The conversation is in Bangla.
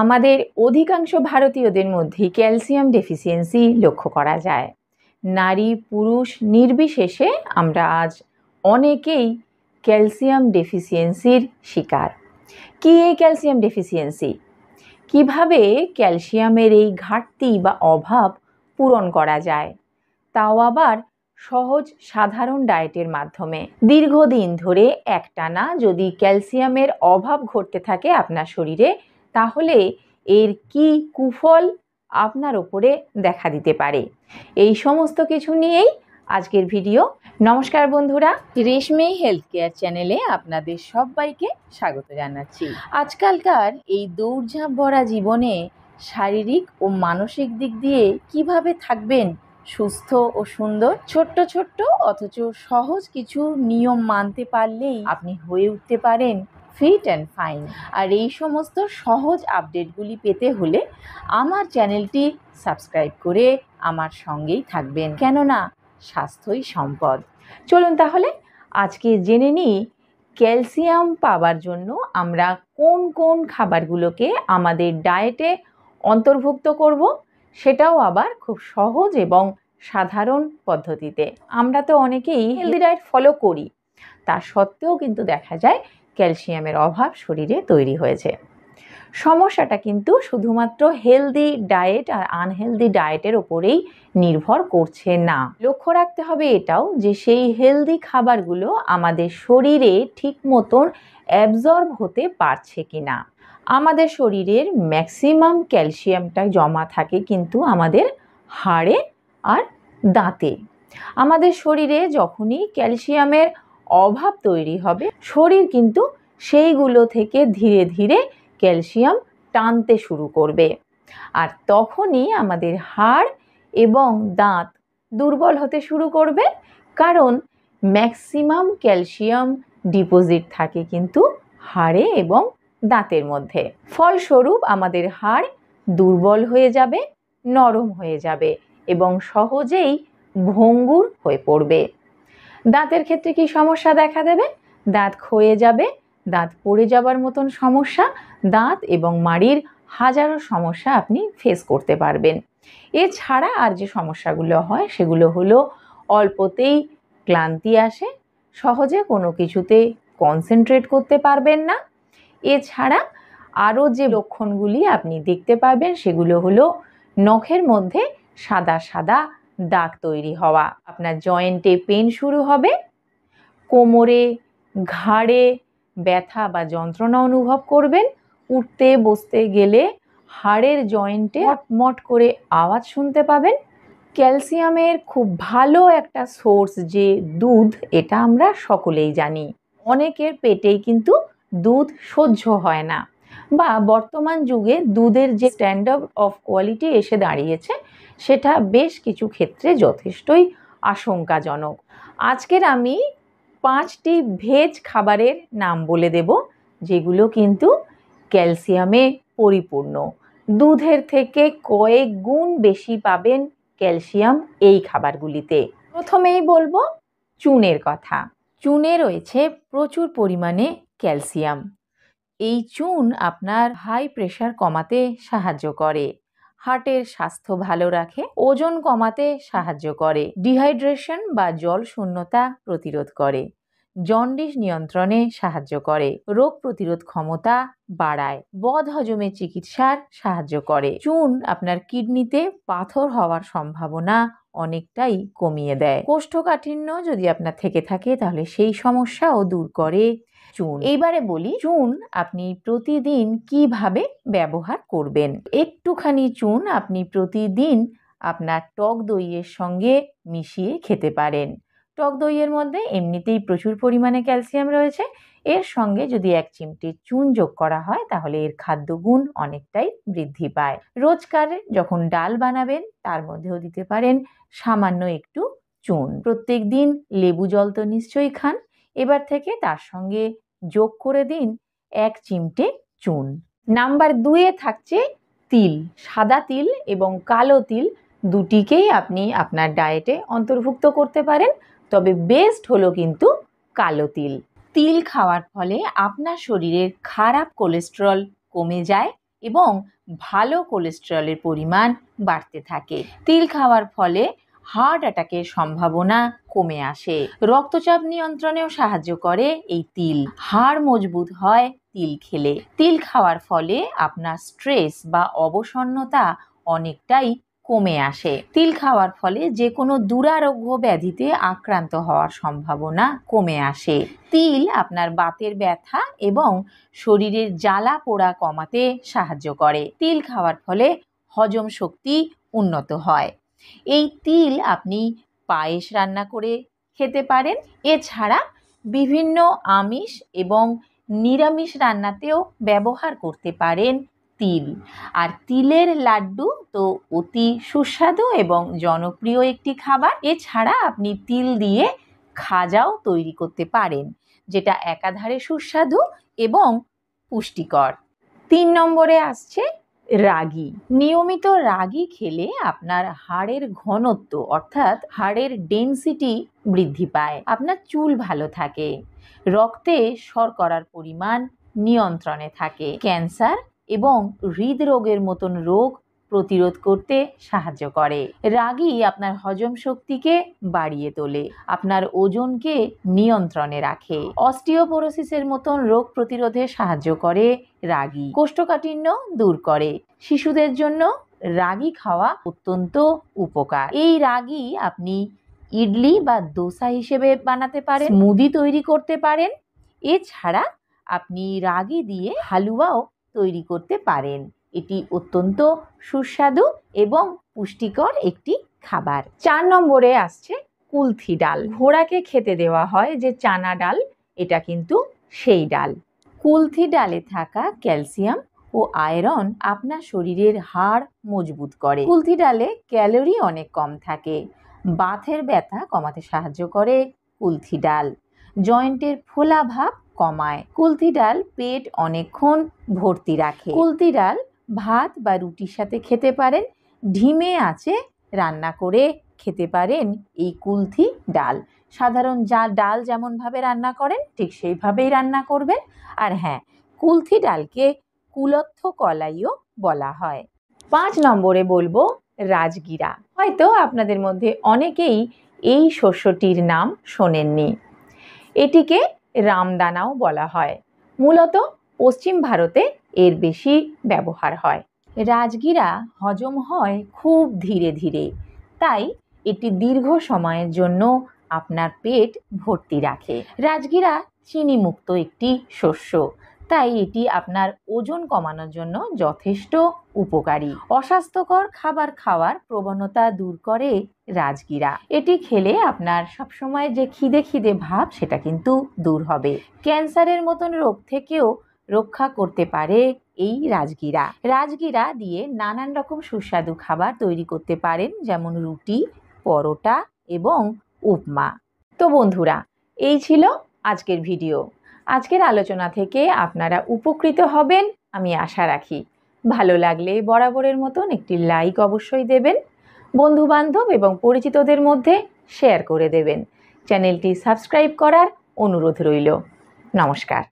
আমাদের অধিকাংশ ভারতীয়দের মধ্যে ক্যালসিয়াম ডেফিসিয়েন্সি লক্ষ্য করা যায়। নারী পুরুষ নির্বিশেষে আমরা আজ অনেকেই ক্যালসিয়াম ডেফিসিয়েন্সির শিকার। কী এই ক্যালসিয়াম ডেফিসিয়েন্সি? কিভাবে ক্যালসিয়ামের এই ঘাটতি বা অভাব পূরণ করা যায়, তাও আবার সহজ সাধারণ ডায়েটের মাধ্যমে। দীর্ঘদিন ধরে একটানা যদি ক্যালসিয়ামের অভাব ঘটতে থাকে আপনার শরীরে, তাহলে এর কি কুফল আপনার ওপরে দেখা দিতে পারে, এই সমস্ত কিছু নিয়েই আজকের ভিডিও। নমস্কার বন্ধুরা, রেশমি হেলথ কেয়ার চ্যানেলে আপনাদের সবাইকে স্বাগত জানাচ্ছি। আজকালকার এই দৌড়ঝাঁপ ভরা জীবনে শারীরিক ও মানসিক দিক দিয়ে কিভাবে থাকবেন সুস্থ ও সুন্দর, ছোট্ট ছোট্ট অথচ সহজ কিছু নিয়ম মানতে পারলেই আপনি হয়ে উঠতে পারেন ফিট অ্যান্ড ফাইন। আর এই সমস্ত সহজ আপডেটগুলি পেতে হলে আমার চ্যানেলটি সাবস্ক্রাইব করে আমার সঙ্গেই থাকবেন, কেননা স্বাস্থ্যই সম্পদ। চলুন তাহলে আজকে জেনে নিই ক্যালসিয়াম পাওয়ার জন্য আমরা কোন কোন খাবারগুলোকে আমাদের ডায়েটে অন্তর্ভুক্ত করব, সেটাও আবার খুব সহজ এবং সাধারণ পদ্ধতিতে। আমরা তো অনেকেই হেলদি ডায়েট ফলো করি, তা সত্ত্বেও কিন্তু দেখা যায় ক্যালসিয়ামের অভাব শরীরে তৈরি হয়েছে। সমস্যাটা কিন্তু শুধুমাত্র হেলদি ডায়েট আর আনহেলদি ডায়েটের ওপরেই নির্ভর করছে না। লক্ষ্য রাখতে হবে এটাও যে সেই হেলদি খাবারগুলো আমাদের শরীরে ঠিক মতন অ্যাবজর্ব হতে পারছে কিনা। আমাদের শরীরের ম্যাক্সিমাম ক্যালসিয়ামটা জমা থাকে কিন্তু আমাদের হাড়ে আর দাঁতে। আমাদের শরীরে যখনই ক্যালসিয়ামের অভাব তৈরি হবে, শরীর কিন্তু সেইগুলো থেকে ধীরে ধীরে ক্যালসিয়াম টানতে শুরু করবে, আর তখনই আমাদের হাড় এবং দাঁত দুর্বল হতে শুরু করবে, কারণ ম্যাক্সিমাম ক্যালসিয়াম ডিপোজিট থাকে কিন্তু হাড়ে এবং দাঁতের মধ্যে। ফলস্বরূপ আমাদের হাড় দুর্বল হয়ে যাবে, নরম হয়ে যাবে এবং সহজেই ভঙ্গুর হয়ে পড়বে। দাঁতের ক্ষেত্রে কি সমস্যা দেখা দেবে? দাঁত ক্ষয়ে যাবে, দাঁত পড়ে যাবার মতন সমস্যা, দাঁত এবং মাড়ির হাজারো সমস্যা আপনি ফেস করতে পারবেন। এছাড়া আর যে সমস্যাগুলো হয় সেগুলো হলো অল্পতেই ক্লান্তি আসে, সহজে কোনো কিছুতে কনসেন্ট্রেট করতে পারবেন না। এছাড়া আরও যে লক্ষণগুলি আপনি দেখতে পাবেন সেগুলো হলো নখের মধ্যে সাদা সাদা দাগ তৈরি হওয়া, আপনার জয়েন্টে পেন শুরু হবে, কোমরে ঘাড়ে ব্যথা বা যন্ত্রণা অনুভব করবেন, উঠতে বসতে গেলে হাড়ের জয়েন্টে মট করে আওয়াজ শুনতে পাবেন। ক্যালসিয়ামের খুব ভালো একটা সোর্স যে দুধ, এটা আমরা সকলেই জানি। অনেকের পেটেই কিন্তু দুধ সহ্য হয় না, বা বর্তমান যুগে দুধের যে স্ট্যান্ডার্ড অফ কোয়ালিটি এসে দাঁড়িয়েছে সেটা বেশ কিছু ক্ষেত্রে যথেষ্টই আশঙ্কাজনক। আজকের আমি 5টি ভেজ খাবারের নাম বলে দেব যেগুলো কিন্তু ক্যালসিয়ামে পরিপূর্ণ। দুধের থেকে কয়েক গুণ বেশি পাবেন ক্যালসিয়াম এই খাবারগুলিতে। প্রথমেই বলবো চুনের কথা। চুনে রয়েছে প্রচুর পরিমাণে ক্যালসিয়াম। এই চুন আপনার হাই প্রেশার কমাতে সাহায্য করে, হার্টের স্বাস্থ্য ভালো রাখে, ওজন কমাতে সাহায্য করে, ডিহাইড্রেশন বা জল শূন্যতা প্রতিরোধ করে, জন্ডিস নিয়ন্ত্রণে সাহায্য করে, রোগ প্রতিরোধ ক্ষমতা বাড়ায়, বদহজমের চিকিৎসার সাহায্য করে। চুন আপনার কিডনিতে পাথর হওয়ার সম্ভাবনা অনেকটাই কমিয়ে দেয়। কোষ্ঠকাঠিন্য যদি আপনার থেকে থাকে তাহলে সেই সমস্যাও দূর করে চুন। এইবারে বলি চুন আপনি প্রতিদিন কিভাবে ব্যবহার করবেন। একটুখানি চুন আপনি প্রতিদিন আপনার টক দইয়ের সঙ্গে মিশিয়ে খেতে পারেন। টক দইয়ের মধ্যে এমনিতেই প্রচুর পরিমাণে ক্যালসিয়াম রয়েছে, এর সঙ্গে যদি 1 চিমটি চুন যোগ করা হয় তাহলে এর খাদ্যগুণ অনেকটাই বৃদ্ধি পায়। রোজকার যখন ডাল বানাবেন তার মধ্যেও দিতে পারেন সামান্য একটু চুন। প্রত্যেক দিন লেবু জল তো নিশ্চয়ই খান, এবার থেকে তার সঙ্গে যোগ করে দিন 1 চিমটে চুন। নাম্বার 2-এ থাকছে তিল। সাদা তিল এবং কালো তিল দুটিকেই আপনি আপনার ডায়েটে অন্তর্ভুক্ত করতে পারেন, তবে বেস্ট হলো কিন্তু কালো তিল। তিল খাওয়ার ফলে আপনার শরীরের খারাপ কোলেস্টেরল কমে যায় এবং ভালো কোলেস্টেরলের পরিমাণ বাড়তে থাকে। তিল খাওয়ার ফলে হার্ট অ্যাটাকের সম্ভাবনা কমে আসে। রক্তচাপ নিয়ন্ত্রণেও সাহায্য করে এই তিল। হাড় মজবুত হয় তিল খেলে। তিল খাওয়ার ফলে আপনার স্ট্রেস বা অবসন্নতা অনেকটাই কমে আসে। তিল খাওয়ার ফলে যে কোনো দুরারোগ্য ব্যাধিতে আক্রান্ত হওয়ার সম্ভাবনা কমে আসে। তিল আপনার বাতের ব্যথা এবং শরীরের জ্বালা পোড়া কমাতে সাহায্য করে। তিল খাওয়ার ফলে হজম শক্তি উন্নত হয়। এই তিল আপনি পায়েস রান্না করে খেতে পারেন। এছাড়া বিভিন্ন আমিষ এবং নিরামিষ রান্নাতেও ব্যবহার করতে পারেন তিল। আর তিলের লাড্ডু তো অতি সুস্বাদু এবং জনপ্রিয় একটি খাবার। এছাড়া আপনি তিল দিয়ে খাজাও তৈরি করতে পারেন, যেটা একাধারে সুস্বাদু এবং পুষ্টিকর। 3 নম্বরে আসছে রাগি। নিয়মিত রাগি খেলে আপনার হাড়ের ঘনত্ব অর্থাৎ হাড়ের ডেনসিটি বৃদ্ধি পায়, আপনার চুল ভালো থাকে, রক্তে শর্করার পরিমাণ নিয়ন্ত্রণে থাকে, ক্যান্সার এবং হৃদরোগের মতন রোগ প্রতিরোধ করতে সাহায্য করে। রাগি আপনার হজম শক্তিকে বাড়িয়ে তোলে, আপনার ওজনকে নিয়ন্ত্রণে রাখে, অস্টিওপোরোসিসের মতন রোগ প্রতিরোধে সাহায্য করে রাগি, কোষ্ঠকাঠিন্য দূর করে। শিশুদের জন্য রাগি খাওয়া অত্যন্ত উপকার। এই রাগি আপনি ইডলি বা দোসা হিসেবে বানাতে পারেন, স্মুদি তৈরি করতে পারেন। এছাড়া আপনি রাগি দিয়ে হালুয়াও তৈরি করতে পারেন। এটি অত্যন্ত সুস্বাদু এবং পুষ্টিকর একটি খাবার। 4 নম্বরে আসছে কুলথি ডাল। ঘোড়াকে খেতে দেওয়া হয় যে চানা ডাল, এটা কিন্তু সেই ডাল। কুলথি ডালে থাকা ক্যালসিয়াম ও আয়রন আপনার শরীরের হাড় মজবুত করে। কুলথি ডালে ক্যালোরি অনেক কম থাকে। বাতের ব্যথা কমাতে সাহায্য করে কুলথি ডাল। জয়েন্টের ফোলা ভাব কমায়। কুলথি ডাল পেট অনেকক্ষণ ভর্তি রাখে। কুলথি ডাল ভাত বা রুটির সাথে খেতে পারেন। ধিমে আঁচে রান্না করে খেতে পারেন এই কুলথি ডাল। সাধারণ ডাল যেমনভাবে রান্না করেন ঠিক সেইভাবেই রান্না করবেন। আর হ্যাঁ, কুলথি ডালকে কুলত্থ কলাইও বলা হয়। 5 নম্বরে বলবো রাজগীরা। হয়তো আপনাদের মধ্যে অনেকেই এই শস্যটির নাম শোনেননি। এটিকে রামদানাও বলা হয়। মূলত পশ্চিম ভারতে এর বেশি ব্যবহার হয়। রাজগীরা হজম হয় খুব ধীরে ধীরে, তাই এটি দীর্ঘ সময়ের জন্য আপনার পেট ভর্তি রাখে। রাজগীরা চিনিমুক্ত একটি শস্য, তাই এটি আপনার ওজন কমানোর জন্য যথেষ্ট উপকারী। অস্বাস্থ্যকর খাবার খাওয়ার প্রবণতা দূর করে রাজগীরা। এটি খেলে আপনার সবসময় যে খিদে খিদে ভাব সেটা কিন্তু দূর হবে। ক্যান্সারের মতন রোগ থেকেও রক্ষা করতে পারে এই রাজগীরা। রাজগীরা দিয়ে নানান রকম সুস্বাদু খাবার তৈরি করতে পারেন, যেমন রুটি, পরোটা এবং উপমা। তো বন্ধুরা, এই ছিল আজকের ভিডিও। আজকের আলোচনা থেকে আপনারা উপকৃত হবেন আমি আশা রাখি। ভালো লাগলে বরাবরের মতন একটি লাইক অবশ্যই দেবেন, বন্ধু বান্ধব এবং পরিচিতদের মধ্যে শেয়ার করে দেবেন। চ্যানেলটি সাবস্ক্রাইব করার অনুরোধ রইল। নমস্কার।